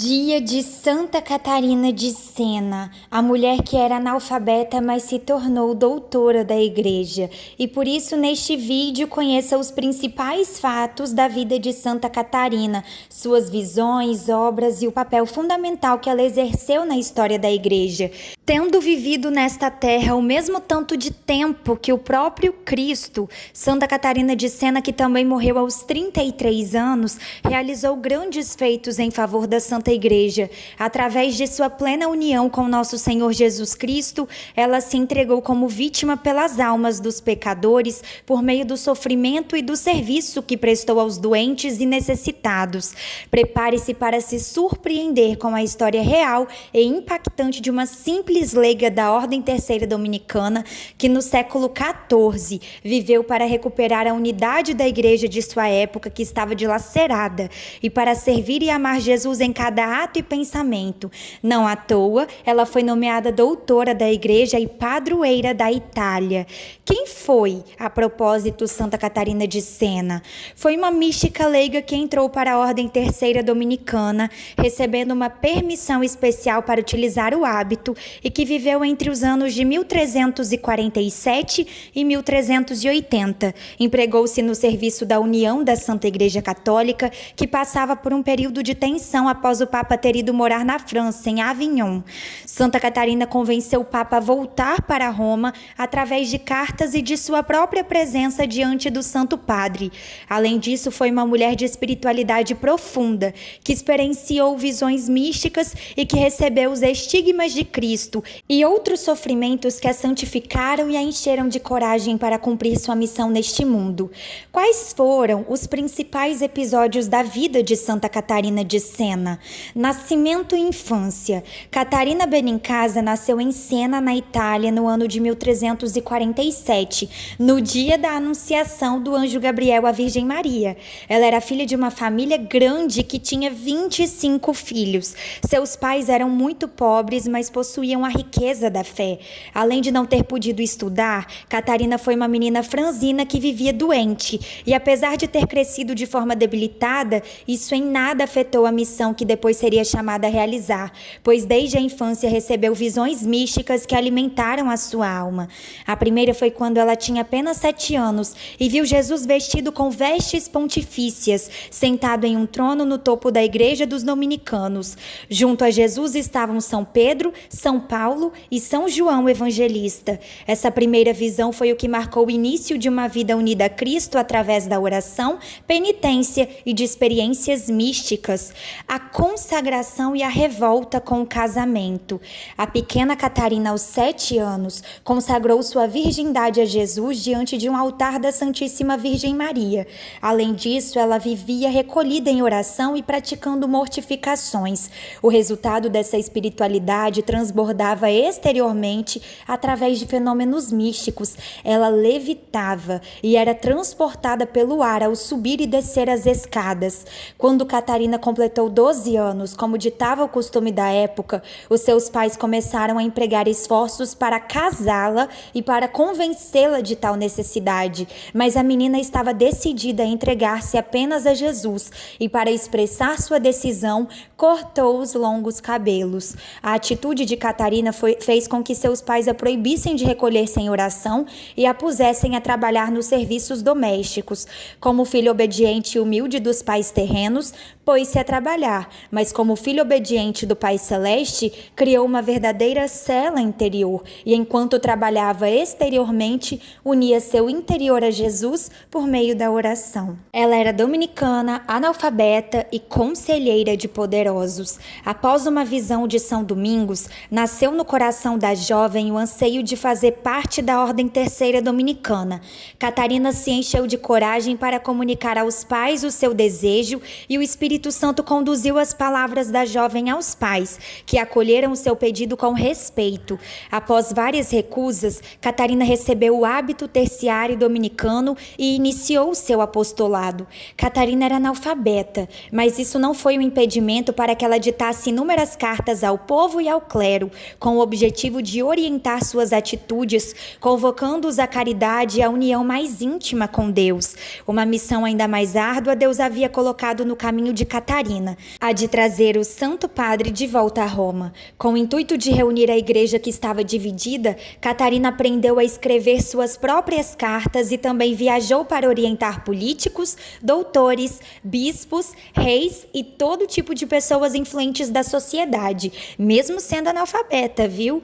Dia de Santa Catarina de Sena, a mulher que era analfabeta, mas se tornou doutora da Igreja. E por isso, neste vídeo, conheça os principais fatos da vida de Santa Catarina, suas visões, obras e o papel fundamental que ela exerceu na história da Igreja. Tendo vivido nesta terra o mesmo tanto de tempo que o próprio Cristo, Santa Catarina de Sena, que também morreu aos 33 anos, realizou grandes feitos em favor da Santa Igreja. Através de sua plena união com nosso Senhor Jesus Cristo, ela se entregou como vítima pelas almas dos pecadores por meio do sofrimento e do serviço que prestou aos doentes e necessitados. Prepare-se para se surpreender com a história real e impactante de uma simples leiga da Ordem Terceira Dominicana que no século XIV viveu para recuperar a unidade da Igreja de sua época, que estava dilacerada, e para servir e amar Jesus em cada ato e pensamento. Não à toa, ela foi nomeada doutora da Igreja e padroeira da Itália. Quem foi, a propósito, Santa Catarina de Sena? Foi uma mística leiga que entrou para a Ordem Terceira Dominicana, recebendo uma permissão especial para utilizar o hábito, e que viveu entre os anos de 1347 e 1380. Empregou-se no serviço da União da Santa Igreja Católica, que passava por um período de tensão após o Papa ter ido morar na França, em Avignon. Santa Catarina convenceu o Papa a voltar para Roma através de cartas e de sua própria presença diante do Santo Padre. Além disso, foi uma mulher de espiritualidade profunda, que experienciou visões místicas e que recebeu os estigmas de Cristo e outros sofrimentos que a santificaram e a encheram de coragem para cumprir sua missão neste mundo. Quais foram os principais episódios da vida de Santa Catarina de Sena? Nascimento e infância. Catarina Benincasa nasceu em Sena, na Itália, no ano de 1347, no dia da anunciação do anjo Gabriel à Virgem Maria. Ela era filha de uma família grande que tinha 25 filhos. Seus pais eram muito pobres, mas possuíam a riqueza da fé. Além de não ter podido estudar, Catarina foi uma menina franzina que vivia doente, e apesar de ter crescido de forma debilitada, isso em nada afetou a missão que depois seria chamada a realizar, pois desde a infância recebeu visões místicas que alimentaram a sua alma. A primeira foi quando ela tinha apenas 7 anos e viu Jesus vestido com vestes pontifícias, sentado em um trono no topo da igreja dos dominicanos. Junto a Jesus estavam São Pedro, São Paulo e São João Evangelista. Essa primeira visão foi o que marcou o início de uma vida unida a Cristo através da oração, penitência e de experiências místicas. A consagração e a revolta com o casamento. A pequena Catarina, aos 7 anos, consagrou sua virgindade a Jesus diante de um altar da Santíssima Virgem Maria. Além disso, ela vivia recolhida em oração e praticando mortificações. O resultado dessa espiritualidade transbordava exteriormente através de fenômenos místicos. Ela levitava e era transportada pelo ar ao subir e descer as escadas. Quando Catarina completou 12 anos, como ditava o costume da época, os seus pais começaram a empregar esforços para casá-la e para convencê-la de tal necessidade. Mas a menina estava decidida a entregar-se apenas a Jesus e, para expressar sua decisão, cortou os longos cabelos. A atitude de Catarina fez com que seus pais a proibissem de recolher-se em oração e a pusessem a trabalhar nos serviços domésticos. Como filho obediente e humilde dos pais terrenos, pôs-se a trabalhar, mas como filho obediente do Pai Celeste, criou uma verdadeira cela interior e, enquanto trabalhava exteriormente, unia seu interior a Jesus por meio da oração. Ela era dominicana, analfabeta e conselheira de poderosos. Após uma visão de São Domingos, nasceu no coração da jovem o anseio de fazer parte da Ordem Terceira Dominicana. Catarina se encheu de coragem para comunicar aos pais o seu desejo, e o Espírito Santo conduziu as palavras da jovem aos pais, que acolheram o seu pedido com respeito. Após várias recusas, Catarina recebeu o hábito terciário dominicano e iniciou seu apostolado. Catarina era analfabeta, mas isso não foi um impedimento para que ela ditasse inúmeras cartas ao povo e ao clero, com o objetivo de orientar suas atitudes, convocando-os à caridade e à união mais íntima com Deus. Uma missão ainda mais árdua Deus havia colocado no caminho de Catarina, a de trazer o Santo Padre de volta a Roma. Com o intuito de reunir a igreja que estava dividida, Catarina aprendeu a escrever suas próprias cartas e também viajou para orientar políticos, doutores, bispos, reis e todo tipo de pessoas influentes da sociedade, mesmo sendo analfabeta, viu?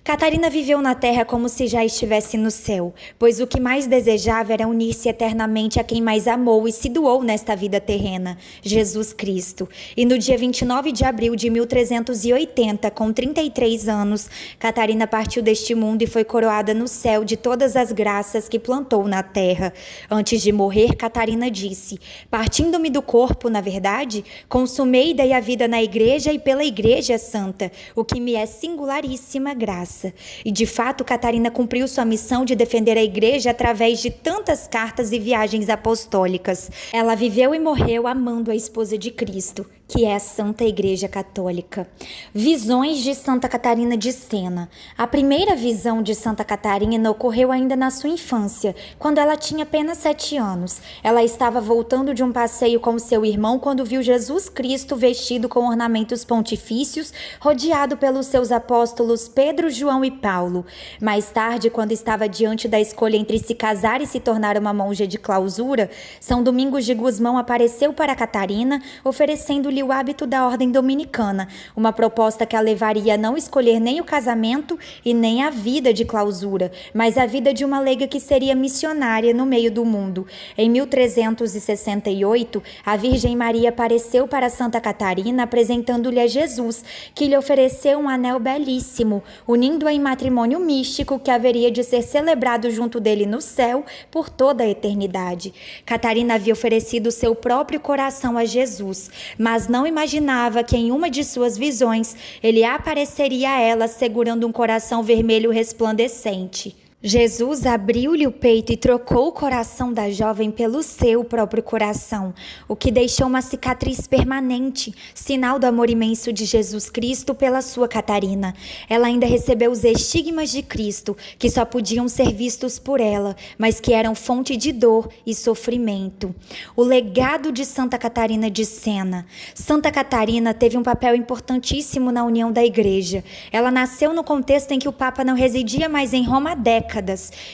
Catarina viveu na terra como se já estivesse no céu, pois o que mais desejava era unir-se eternamente a quem mais amou e se doou nesta vida terrena, Jesus Cristo. E no dia 29 de abril de 1380, com 33 anos, Catarina partiu deste mundo e foi coroada no céu de todas as graças que plantou na terra. Antes de morrer, Catarina disse: partindo-me do corpo, na verdade, consumei daí a vida na igreja e pela igreja santa, o que me é singularíssima graça. E de fato, Catarina cumpriu sua missão de defender a igreja através de tantas cartas e viagens apostólicas. Ela viveu e morreu amando a esposa de Cristo, que é a Santa Igreja Católica. Visões de Santa Catarina de Sena. A primeira visão de Santa Catarina ocorreu ainda na sua infância, quando ela tinha apenas 7 anos. Ela estava voltando de um passeio com seu irmão quando viu Jesus Cristo vestido com ornamentos pontifícios, rodeado pelos seus apóstolos Pedro, João e Paulo. Mais tarde, quando estava diante da escolha entre se casar e se tornar uma monja de clausura, São Domingos de Gusmão apareceu para Catarina, oferecendo-lhe o hábito da ordem dominicana, uma proposta que a levaria a não escolher nem o casamento e nem a vida de clausura, mas a vida de uma leiga que seria missionária no meio do mundo. Em 1368, a Virgem Maria apareceu para Santa Catarina, apresentando-lhe a Jesus, que lhe ofereceu um anel belíssimo, unindo-a em matrimônio místico que haveria de ser celebrado junto dele no céu por toda a eternidade. Catarina havia oferecido seu próprio coração a Jesus, mas não imaginava que em uma de suas visões ele apareceria a ela segurando um coração vermelho resplandecente. Jesus abriu-lhe o peito e trocou o coração da jovem pelo seu próprio coração, o que deixou uma cicatriz permanente, sinal do amor imenso de Jesus Cristo pela sua Catarina. Ela ainda recebeu os estigmas de Cristo, que só podiam ser vistos por ela, mas que eram fonte de dor e sofrimento. O legado de Santa Catarina de Sena. Santa Catarina teve um papel importantíssimo na união da igreja. Ela nasceu no contexto em que o Papa não residia mais em Roma há décadas.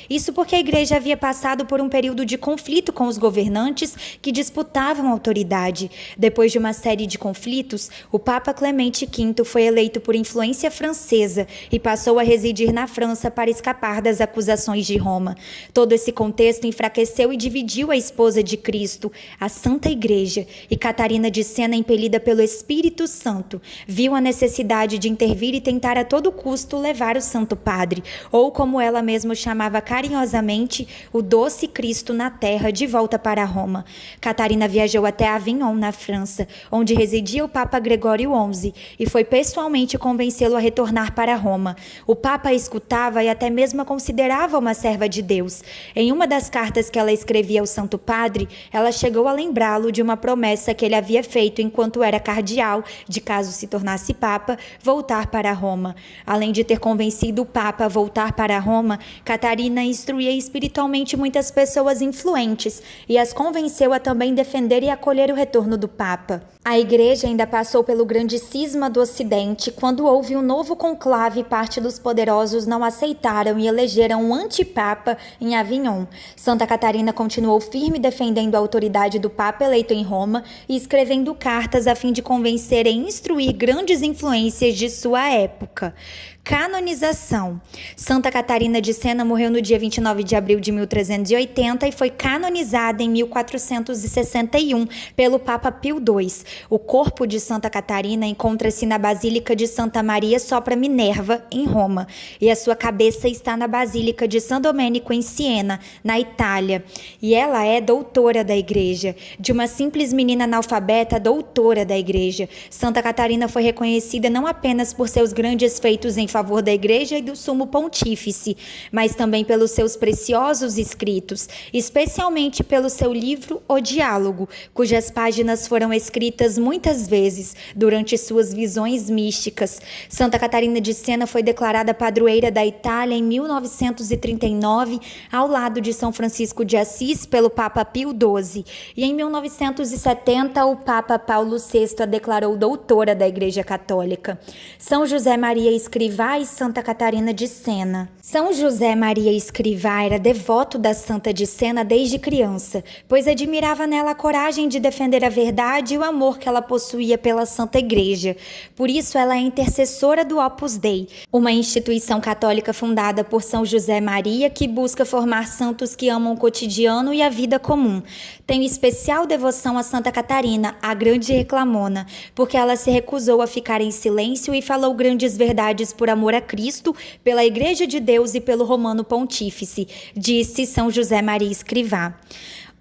Isso porque a igreja havia passado por um período de conflito com os governantes que disputavam a autoridade. Depois de uma série de conflitos, o Papa Clemente V foi eleito por influência francesa e passou a residir na França para escapar das acusações de Roma. Todo esse contexto enfraqueceu e dividiu a esposa de Cristo, a Santa Igreja, e Catarina de Sena, impelida pelo Espírito Santo, viu a necessidade de intervir e tentar a todo custo levar o Santo Padre, ou como ela mesma chamava carinhosamente, o doce Cristo na terra, de volta para Roma. Catarina viajou até Avignon, na França, onde residia o Papa Gregório XI, e foi pessoalmente convencê-lo a retornar para Roma. O Papa a escutava e até mesmo a considerava uma serva de Deus. Em uma das cartas que ela escrevia ao Santo Padre, ela chegou a lembrá-lo de uma promessa que ele havia feito enquanto era cardeal, de caso se tornasse Papa, voltar para Roma. Além de ter convencido o Papa a voltar para Roma, Catarina instruía espiritualmente muitas pessoas influentes e as convenceu a também defender e acolher o retorno do Papa. A igreja ainda passou pelo grande cisma do Ocidente, quando houve um novo conclave e parte dos poderosos não aceitaram e elegeram um antipapa em Avignon. Santa Catarina continuou firme defendendo a autoridade do Papa eleito em Roma e escrevendo cartas a fim de convencer e instruir grandes influências de sua época. Canonização. Santa Catarina de Sena morreu no dia 29 de abril de 1380 e foi canonizada em 1461 pelo Papa Pio II. O corpo de Santa Catarina encontra-se na Basílica de Santa Maria sopra Minerva, em Roma, e a sua cabeça está na Basílica de San Domenico, em Siena, na Itália. E ela é doutora da Igreja. De uma simples menina analfabeta, doutora da Igreja. Santa Catarina foi reconhecida não apenas por seus grandes feitos em favor da Igreja e do Sumo Pontífice, mas também pelos seus preciosos escritos, especialmente pelo seu livro O Diálogo, cujas páginas foram escritas muitas vezes durante suas visões místicas. Santa Catarina de Sena foi declarada padroeira da Itália em 1939, ao lado de São Francisco de Assis, pelo Papa Pio XII. E em 1970, o Papa Paulo VI a declarou doutora da Igreja Católica. São José Maria Escrivá e Santa Catarina de Sena. São José Maria Escrivá era devoto da Santa de Sena desde criança, pois admirava nela a coragem de defender a verdade e o amor que ela possuía pela Santa Igreja. Por isso, ela é intercessora do Opus Dei, uma instituição católica fundada por São José Maria que busca formar santos que amam o cotidiano e a vida comum. Tenho especial devoção a Santa Catarina, a grande reclamona, porque ela se recusou a ficar em silêncio e falou grandes verdades por amor a Cristo, pela Igreja de Deus e pelo Romano Pontífice, disse São José Maria Escrivá.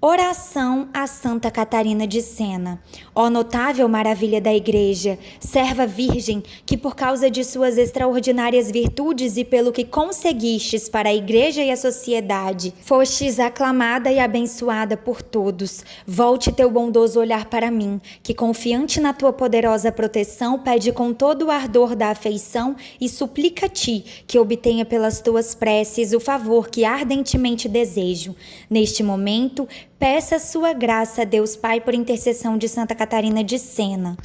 Oração a Santa Catarina de Sena. Ó notável maravilha da Igreja, serva virgem, que por causa de suas extraordinárias virtudes e pelo que conseguistes para a Igreja e a sociedade, fostes aclamada e abençoada por todos. Volte teu bondoso olhar para mim, que confiante na tua poderosa proteção, pede com todo o ardor da afeição e suplica a ti, que obtenha pelas tuas preces o favor que ardentemente desejo. Neste momento, peça sua graça a Deus Pai por intercessão de Santa Catarina de Sena.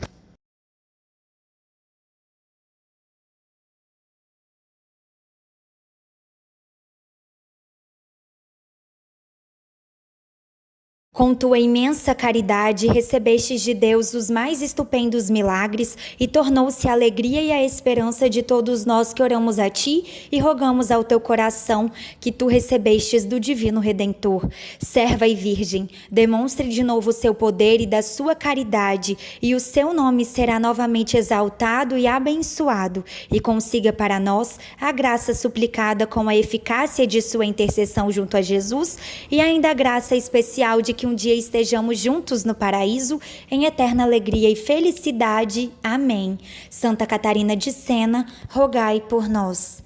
Com tua imensa caridade, recebestes de Deus os mais estupendos milagres e tornou-se a alegria e a esperança de todos nós que oramos a ti e rogamos ao teu coração que tu recebestes do Divino Redentor. Serva e Virgem, demonstre de novo o seu poder e da sua caridade, e o seu nome será novamente exaltado e abençoado, e consiga para nós a graça suplicada com a eficácia de sua intercessão junto a Jesus, e ainda a graça especial de que um dia estejamos juntos no paraíso, em eterna alegria e felicidade. Amém. Santa Catarina de Sena, rogai por nós.